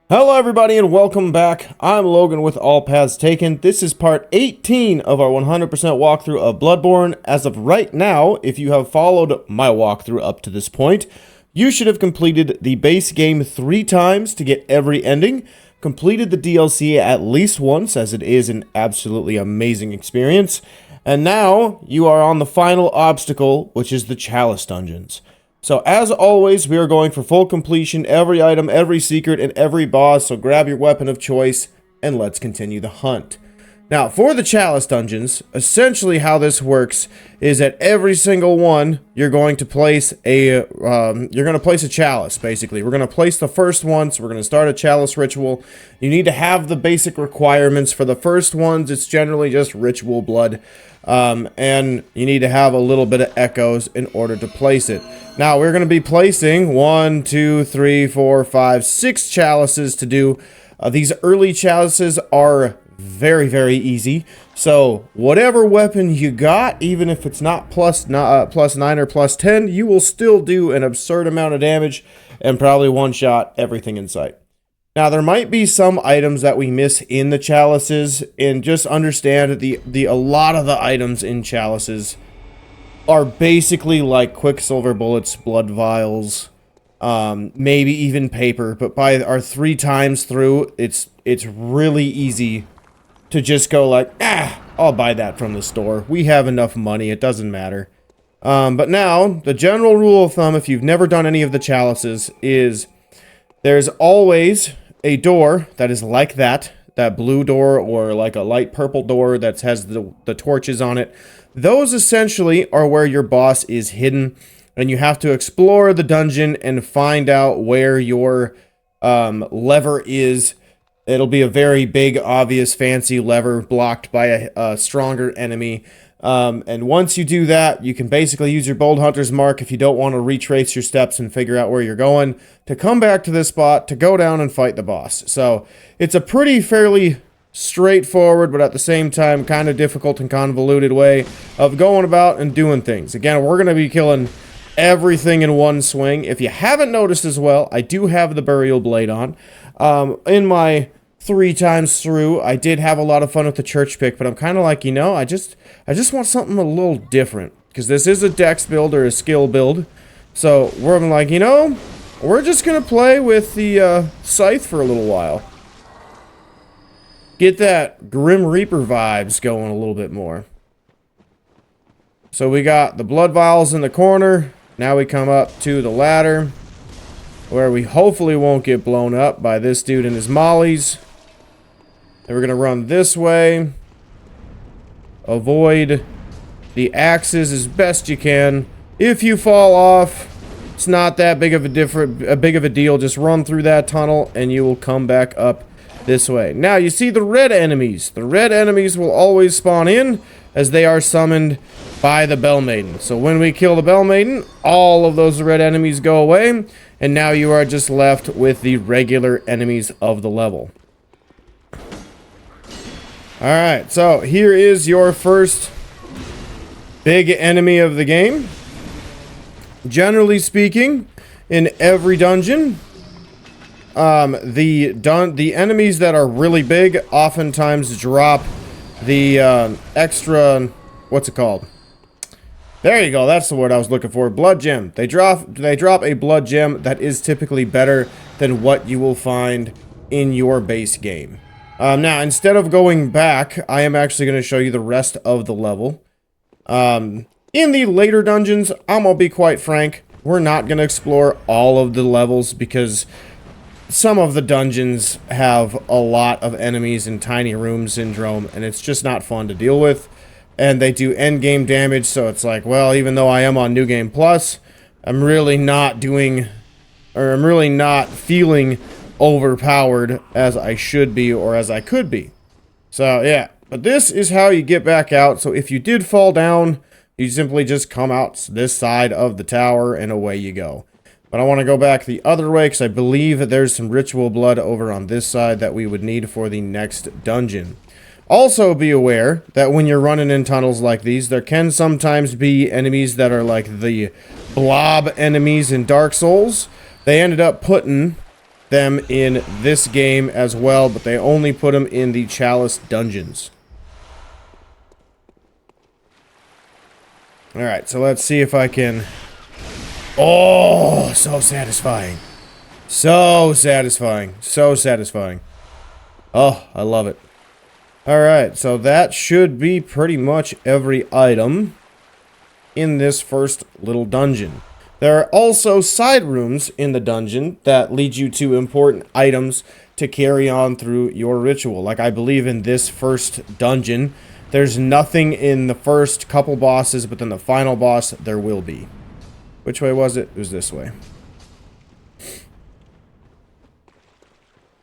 Hello everybody and welcome back. I'm Logan with All Paths Taken. This is part 18 of our 100% walkthrough of Bloodborne. As of right now, if you have followed my walkthrough up to this point, you should have completed the base game 3 times to get every ending, completed the DLC at least once as it is an absolutely amazing experience, and now you are on the final obstacle, which is the Chalice Dungeons. So as always, we are going for full completion, every item, every secret, and every boss, so grab your weapon of choice, and let's continue the hunt. Now, for the Chalice Dungeons, essentially how this works is at every single one, you're going to place a chalice, basically. We're going to place the first one, so we're going to start a chalice ritual. You need to have the basic requirements. For the first ones, it's generally just ritual blood, and you need to have a little bit of echoes in order to place it. Now, we're going to be placing 1, 2, 3, 4, 5, 6 chalices to do. These early chalices are very, very easy. So, whatever weapon you got, even if it's not plus 9 or plus 10, you will still do an absurd amount of damage and probably one-shot everything in sight. Now, there might be some items that we miss in the chalices, and just understand that a lot of the items in chalices are basically like quicksilver bullets, blood vials, maybe even paper. But by our 3 times through, it's really easy to just go like, I'll buy that from the store. We have enough money, it doesn't matter. But now, the general rule of thumb, if you've never done any of the chalices, is there's always a door that is like that blue door, or like a light purple door that has the torches on it. Those essentially are where your boss is hidden, and you have to explore the dungeon and find out where your lever is. It'll be a very big, obvious, fancy lever blocked by a stronger enemy. And once you do that, you can basically use your Bold Hunter's Mark if you don't want to retrace your steps and figure out where you're going, to come back to this spot to go down and fight the boss. So it's a fairly straightforward, but at the same time kind of difficult and convoluted way of going about and doing things. Again, we're going to be killing everything in one swing. If you haven't noticed as well, I do have the burial blade on. In my 3 times through, I did have a lot of fun with the church pick, but I'm kind of like, I just want something a little different, because this is a dex build or a skill build. So we're like, we're just gonna play with the scythe for a little while. Get that Grim Reaper vibes going a little bit more. So we got the blood vials in the corner. Now we come up to the ladder, where we hopefully won't get blown up by this dude and his mollies. Then we're going to run this way. Avoid the axes as best you can. If you fall off, it's not that big of a deal. Just run through that tunnel and you will come back up this way. Now, you see the red enemies. The red enemies will always spawn in, as they are summoned by the Bell Maiden. So when we kill the Bell Maiden, all of those red enemies go away, and now you are just left with the regular enemies of the level. Alright, so here is your first big enemy of the game. Generally speaking, in every dungeon, the enemies that are really big oftentimes drop the extra, what's it called? There you go, that's the word I was looking for. Blood gem. They drop a blood gem that is typically better than what you will find in your base game. Now, instead of going back, I am actually going to show you the rest of the level. In the later dungeons, I'm going to be quite frank, we're not going to explore all of the levels, because some of the dungeons have a lot of enemies and tiny room syndrome, and it's just not fun to deal with. And they do end game damage, so it's like, well, even though I am on New Game Plus, I'm really not feeling overpowered as I should be or as I could be. So yeah, but this is how you get back out. So if you did fall down, you simply just come out this side of the tower and away you go. But I want to go back the other way, because I believe that there's some ritual blood over on this side that we would need for the next dungeon. Also be aware that when you're running in tunnels like these, there can sometimes be enemies that are like the blob enemies in Dark Souls. They ended up putting them in this game as well, but they only put them in the Chalice Dungeons. Alright, so let's see if I can... Oh, so satisfying. So satisfying. So satisfying. Oh, I love it. Alright, so that should be pretty much every item in this first little dungeon. There are also side rooms in the dungeon that lead you to important items to carry on through your ritual. Like I believe in this first dungeon, there's nothing in the first couple bosses, but then the final boss, there will be. Which way was it? It was this way.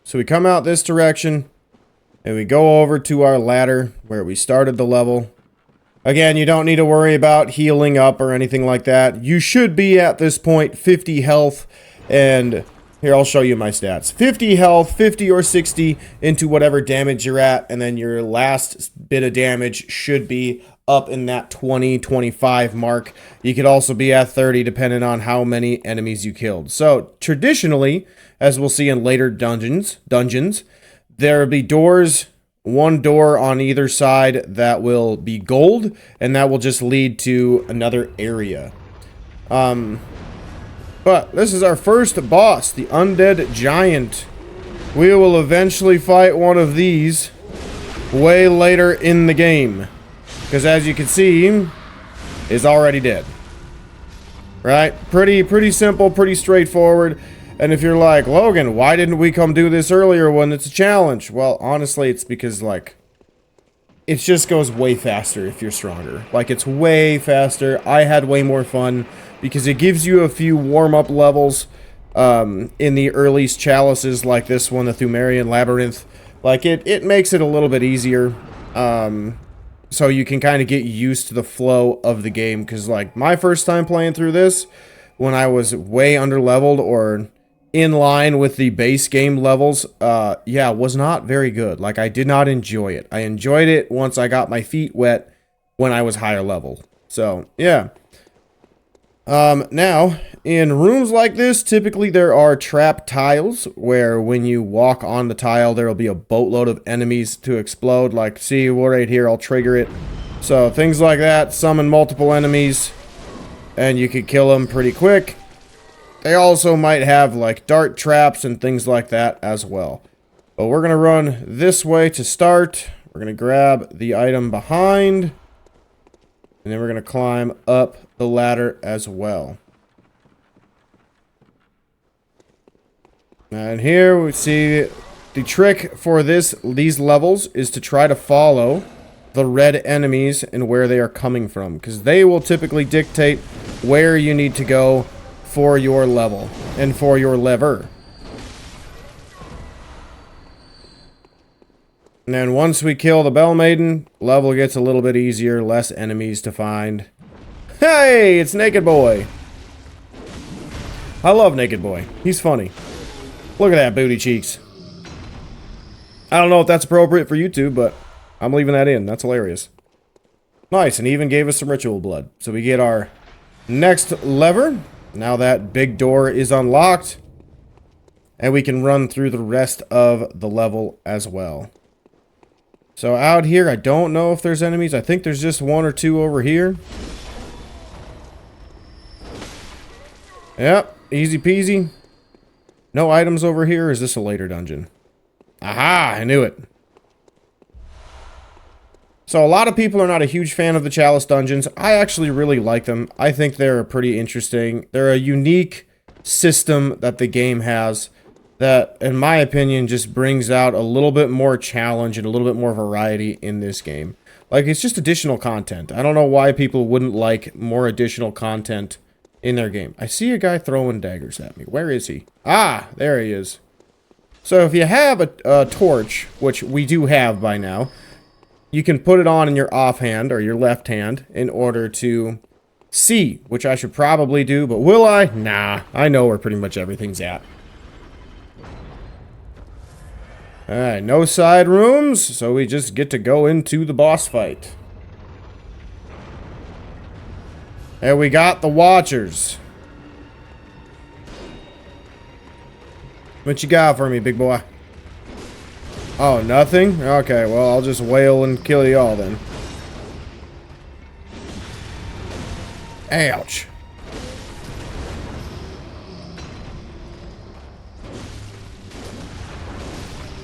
So we come out this direction, and we go over to our ladder where we started the level. Again, you don't need to worry about healing up or anything like that. You should be at this point 50 health, and here I'll show you my stats. 50 health, 50 or 60 into whatever damage you're at, and then your last bit of damage should be up in that 20, 25 mark. You could also be at 30 depending on how many enemies you killed. So traditionally, as we'll see in later dungeons, there will be doors, one door on either side that will be gold, and that will just lead to another area. But this is our first boss, the Undead Giant. We will eventually fight one of these way later in the game. Because as you can see, is already dead. Right? Pretty simple, pretty straightforward. And if you're like, Logan, why didn't we come do this earlier when it's a challenge? Well, honestly, it's because, like, it just goes way faster if you're stronger. Like, it's way faster. I had way more fun because it gives you a few warm-up levels in the early chalices like this one, the Pthumerian Labyrinth. Like, it makes it a little bit easier. So you can kind of get used to the flow of the game. Because, like, my first time playing through this, when I was way under-leveled or in line with the base game levels, yeah, was not very good. Like, I did not enjoy it. I enjoyed it once I got my feet wet when I was higher level. So, yeah. Now, in rooms like this, typically there are trap tiles where when you walk on the tile, there will be a boatload of enemies to explode. Like, see, we're right here, I'll trigger it. So, things like that, summon multiple enemies, and you could kill them pretty quick. They also might have, like, dart traps and things like that as well. But we're going to run this way to start. We're going to grab the item behind. And then we're going to climb up the ladder as well. And here we see the trick for these levels is to try to follow the red enemies and where they are coming from. Because they will typically dictate where you need to go for your level and for your lever. And then once we kill the Bell Maiden, level gets a little bit easier, less enemies to find. Hey, it's Naked Boy. I love Naked Boy. He's funny. Look at that booty cheeks. I don't know if that's appropriate for YouTube, but I'm leaving that in. That's hilarious. Nice, and he even gave us some ritual blood. So we get our next lever. Now that big door is unlocked. And we can run through the rest of the level as well. So out here, I don't know if there's enemies. I think there's just one or two over here. Yep, easy peasy. No items over here. Is this a later dungeon? Aha, I knew it. So a lot of people are not a huge fan of the Chalice Dungeons. I actually really like them. I think they're pretty interesting. They're a unique system that the game has that, in my opinion, just brings out a little bit more challenge and a little bit more variety in this game. Like, it's just additional content. I don't know why people wouldn't like more additional content in their game. I see a guy throwing daggers at me. Where is he? Ah, there he is. So if you have a torch, which we do have by now, you can put it on in your offhand or your left hand in order to see, which I should probably do, but will I? Nah, I know where pretty much everything's at. Alright, no side rooms, so we just get to go into the boss fight. And we got the Watchers. What you got for me, big boy? Oh, nothing? Okay, well, I'll just wail and kill y'all then. Ouch.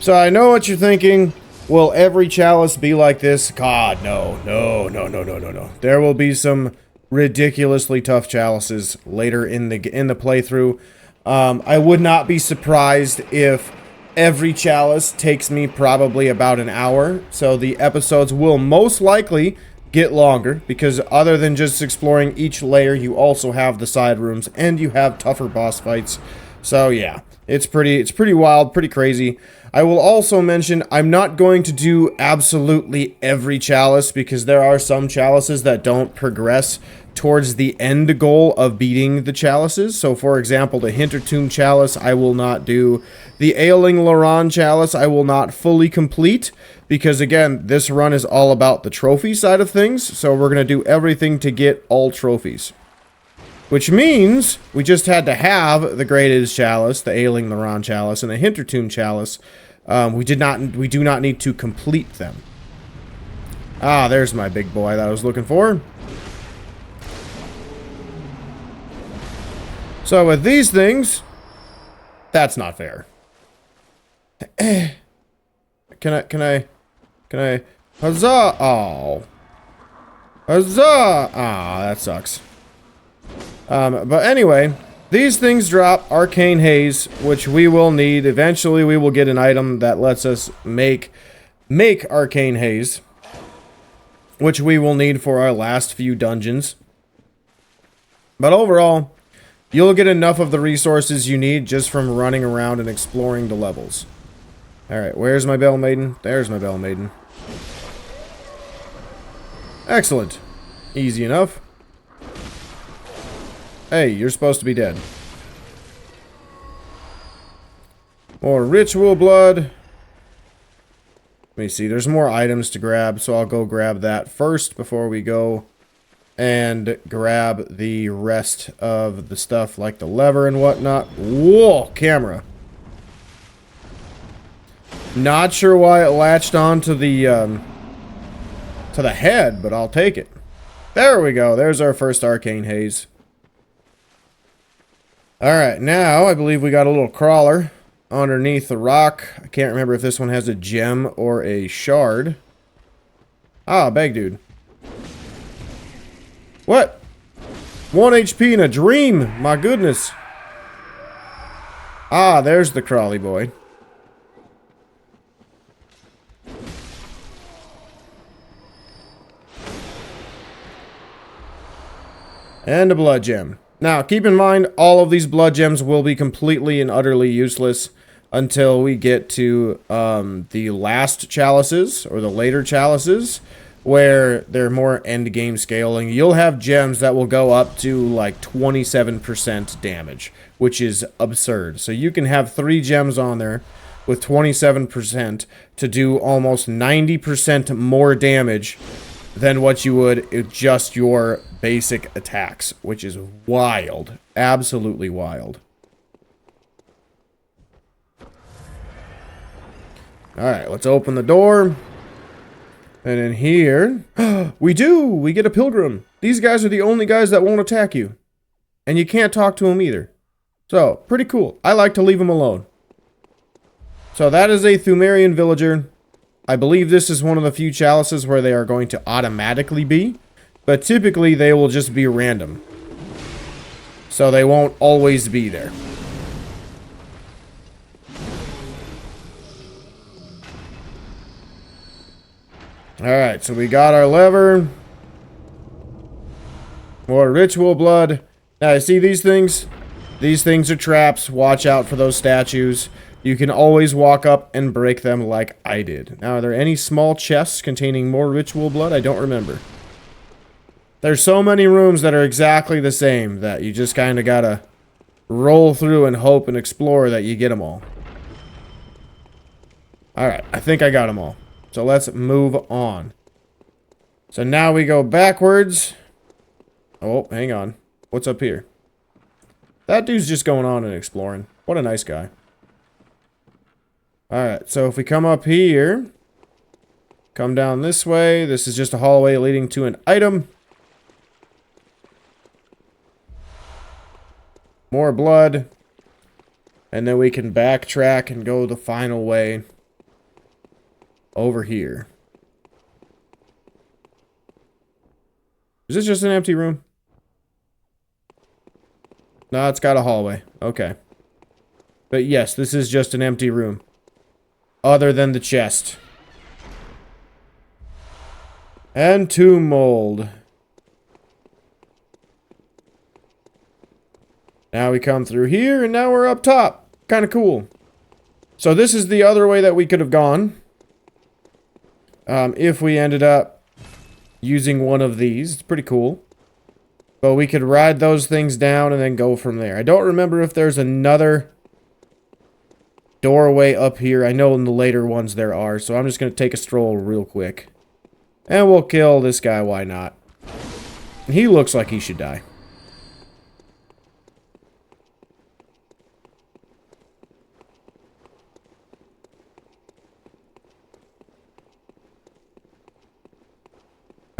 So I know what you're thinking. Will every chalice be like this? God, no. No, no, no, no, no, no. There will be some ridiculously tough chalices later in the playthrough. I would not be surprised if every chalice takes me probably about an hour. So the episodes will most likely get longer because other than just exploring each layer, you also have the side rooms and you have tougher boss fights. So yeah, it's pretty wild, pretty crazy. I will also mention I'm not going to do absolutely every chalice because there are some chalices that don't progress towards the end goal of beating the chalices. So for example, the Hintertomb Chalice I will not do. The Ailing Laran Chalice I will not fully complete because again, this run is all about the trophy side of things. So we're going to do everything to get all trophies. Which means we just had to have the Graded Chalice, the Ailing Laran Chalice, and the Hintertomb Chalice. We do not need to complete them. Ah, there's my big boy that I was looking for. So with these things, that's not fair. Can I, huzzah! Oh. Huzzah! Ah, that sucks. But anyway, these things drop Arcane Haze, which we will need. Eventually, we will get an item that lets us make Arcane Haze, which we will need for our last few dungeons. But overall, you'll get enough of the resources you need just from running around and exploring the levels. Alright, where's my Bell Maiden? There's my Bell Maiden. Excellent. Easy enough. Hey, you're supposed to be dead. More ritual blood. Let me see, there's more items to grab, so I'll go grab that first before we go and grab the rest of the stuff like the lever and whatnot. Whoa, camera. Not sure why it latched onto the head, but I'll take it. There we go. There's our first Arcane Haze. Alright, now I believe we got a little crawler underneath the rock. I can't remember if this one has a gem or a shard. Ah, bag dude. What? 1 HP in a dream! My goodness. Ah, there's the crawly boy. And a blood gem. Now, keep in mind, all of these blood gems will be completely and utterly useless until we get to the last chalices, or the later chalices, where they're more end-game scaling. You'll have gems that will go up to, like, 27% damage, which is absurd. So you can have 3 gems on there with 27% to do almost 90% more damage than what you would with just your basic attacks, which is wild. Absolutely wild. Alright, let's open the door. And in here, we get a pilgrim. These guys are the only guys that won't attack you. And you can't talk to them either. So, pretty cool. I like to leave them alone. So that is a Pthumerian villager. I believe this is one of the few chalices where they are going to automatically be, but typically they will just be random. So they won't always be there. Alright, so we got our lever. More ritual blood. Now, you see these things? These things are traps. Watch out for those statues. You can always walk up and break them like I did. Now, are there any small chests containing more ritual blood? I don't remember. There's so many rooms that are exactly the same that you just kind of gotta roll through and hope and explore that you get them all. Alright, I think I got them all. So let's move on. So now we go backwards. Oh, hang on. What's up here? That dude's just going on and exploring. What a nice guy. Alright, so if we come up here, come down this way, this is just a hallway leading to an item. More blood. And then we can backtrack and go the final way over here. Is this just an empty room? No, it's got a hallway. Okay. But yes, this is just an empty room. Other than the chest. And tomb mold. Now we come through here, and now we're up top. Kind of cool. So this is the other way that we could have gone. If we ended up using one of these. It's pretty cool. But we could ride those things down and then go from there. I don't remember if there's another doorway up here. I know in the later ones there are, so I'm just going to take a stroll real quick. And we'll kill this guy, why not? He looks like he should die.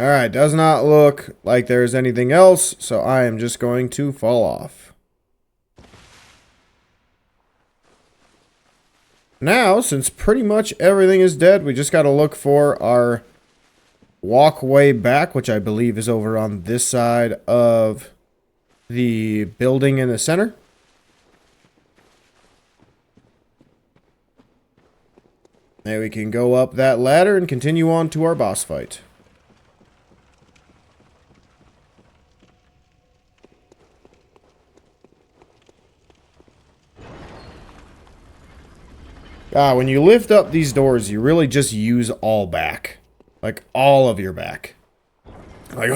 Alright, does not look like there's anything else, so I am just going to fall off. Now, since pretty much everything is dead, we just gotta look for our walkway back, which I believe is over on this side of the building in the center. And we can go up that ladder and continue on to our boss fight. When you lift up these doors, you really just use all back. Like, all of your back. Like,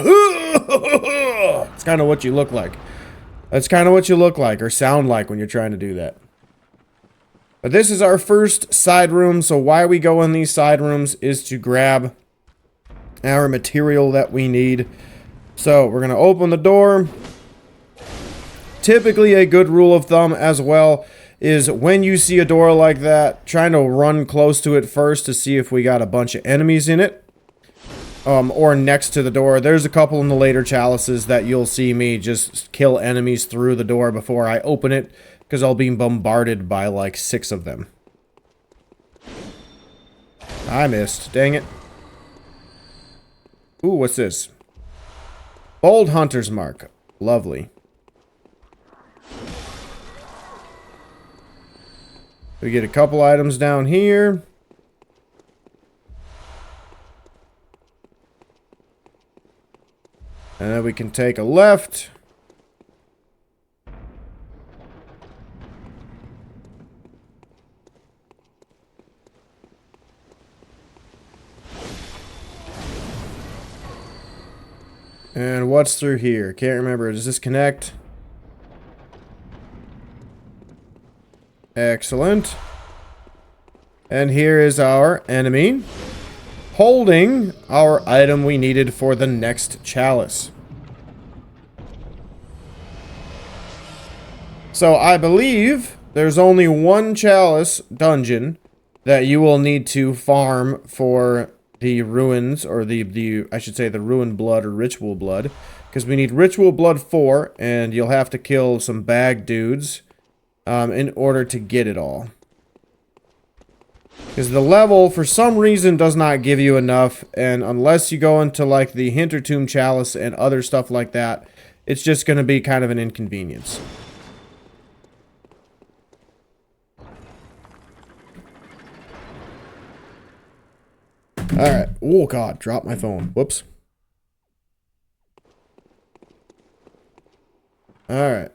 it's kind of what you look like. That's kind of what you look like, or sound like when you're trying to do that. But this is our first side room, so why we go in these side rooms is to grab our material that we need. So, we're going to open the door. Typically, a good rule of thumb as well is when you see a door like that, trying to run close to it first to see if we got a bunch of enemies in it. Or next to the door. There's a couple in the later chalices that you'll see me just kill enemies through the door before I open it, because I'll be bombarded by like 6 of them. I missed. Dang it. Ooh, what's this? Bold Hunter's Mark. Lovely. We get a couple items down here. And then we can take a left. And what's through here? Can't remember. Does this connect? Excellent. And here is our enemy, holding our item we needed for the next chalice. So I believe there's only one chalice dungeon that you will need to farm for the ruins, or I should say the ruin blood or ritual blood, because we need ritual blood 4, and you'll have to kill some bag dudes in order to get it all. Because the level, for some reason, does not give you enough, and unless you go into, like, the Hintertomb Chalice and other stuff like that, it's just going to be kind of an inconvenience. Alright. Oh, God. Dropped my phone. Whoops. Alright.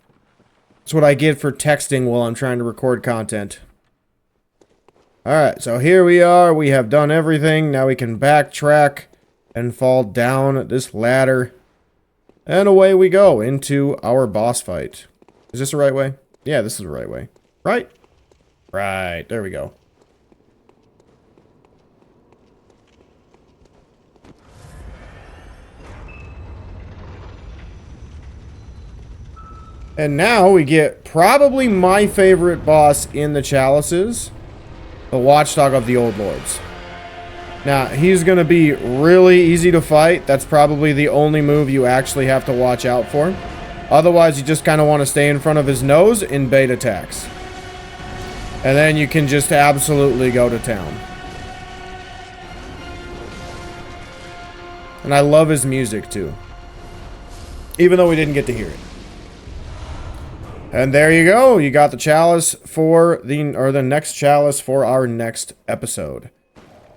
That's what I get for texting while I'm trying to record content. Alright, so here we are. We have done everything. Now we can backtrack and fall down this ladder. And away we go into our boss fight. Is this the right way? Yeah, this is the right way. Right? Right. There we go. And now we get probably my favorite boss in the chalices. the Watchdog of the Old Lords. Now, he's going to be really easy to fight. That's probably the only move you actually have to watch out for. Otherwise, you just kind of want to stay in front of his nose and bait attacks. And then you can just absolutely go to town. And I love his music too. Even though we didn't get to hear it. And there you go. You got the chalice for the next chalice for our next episode.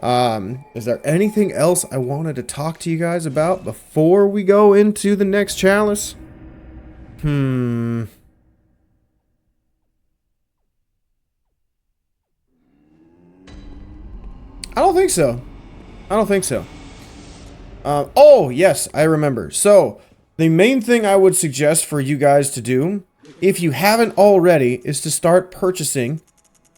Is there anything else I wanted to talk to you guys about before we go into the next chalice? I don't think so. I don't think so. Oh, yes, I remember. So, the main thing I would suggest for you guys to do, if you haven't already, is to start purchasing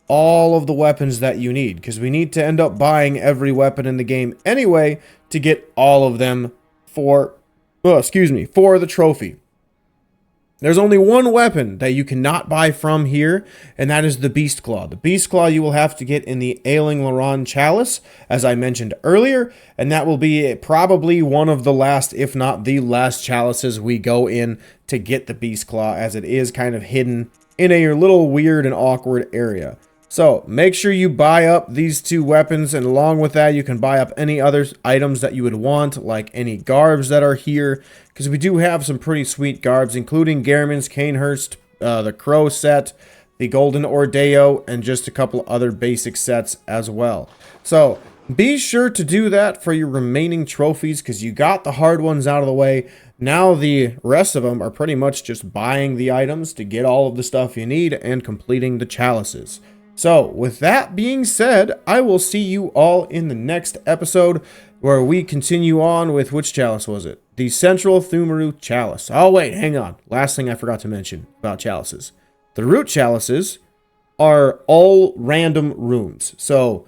all of the weapons that you need. Because we need to end up buying every weapon in the game anyway to get all of them for the trophy. There's only one weapon that you cannot buy from here, and that is the Beast Claw. The Beast Claw you will have to get in the Ailing Laron Chalice, as I mentioned earlier, and that will be probably one of the last, if not the last chalices we go in to get the Beast Claw, as it is kind of hidden in a little weird and awkward area. So, make sure you buy up these two weapons, and along with that, you can buy up any other items that you would want, like any garbs that are here, because we do have some pretty sweet garbs, including Gehrman's Canehurst, the Crow set, the Golden Ordeo, and just a couple other basic sets as well. So, be sure to do that for your remaining trophies, because you got the hard ones out of the way. Now the rest of them are pretty much just buying the items to get all of the stuff you need and completing the chalices. So, with that being said, I will see you all in the next episode where we continue on with, which chalice was it? The Central Pthumeru Chalice. Oh, wait, hang on. Last thing I forgot to mention about chalices. The root chalices are all random rooms. So,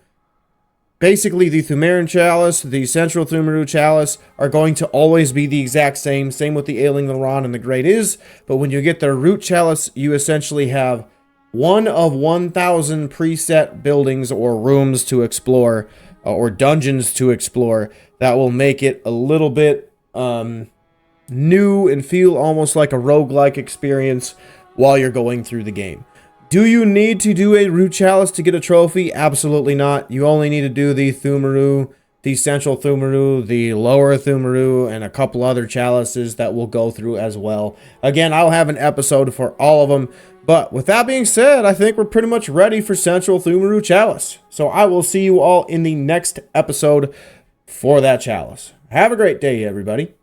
basically, the Pthumeru Chalice, the Central Pthumeru Chalice are going to always be the exact same. Same with the Ailing Laron and the Great Is. But when you get the root chalice, you essentially have one of 1,000 preset buildings or rooms to explore, or dungeons to explore, that will make it a little bit new and feel almost like a roguelike experience while you're going through the game. Do you need to do a root chalice to get a trophy? Absolutely not. You only need to do the Pthumeru, the Central Pthumeru, the Lower Pthumeru, and a couple other chalices that we'll go through as well. Again, I'll have an episode for all of them. But with that being said, I think we're pretty much ready for Central Pthumeru Chalice. So I will see you all in the next episode for that chalice. Have a great day, everybody.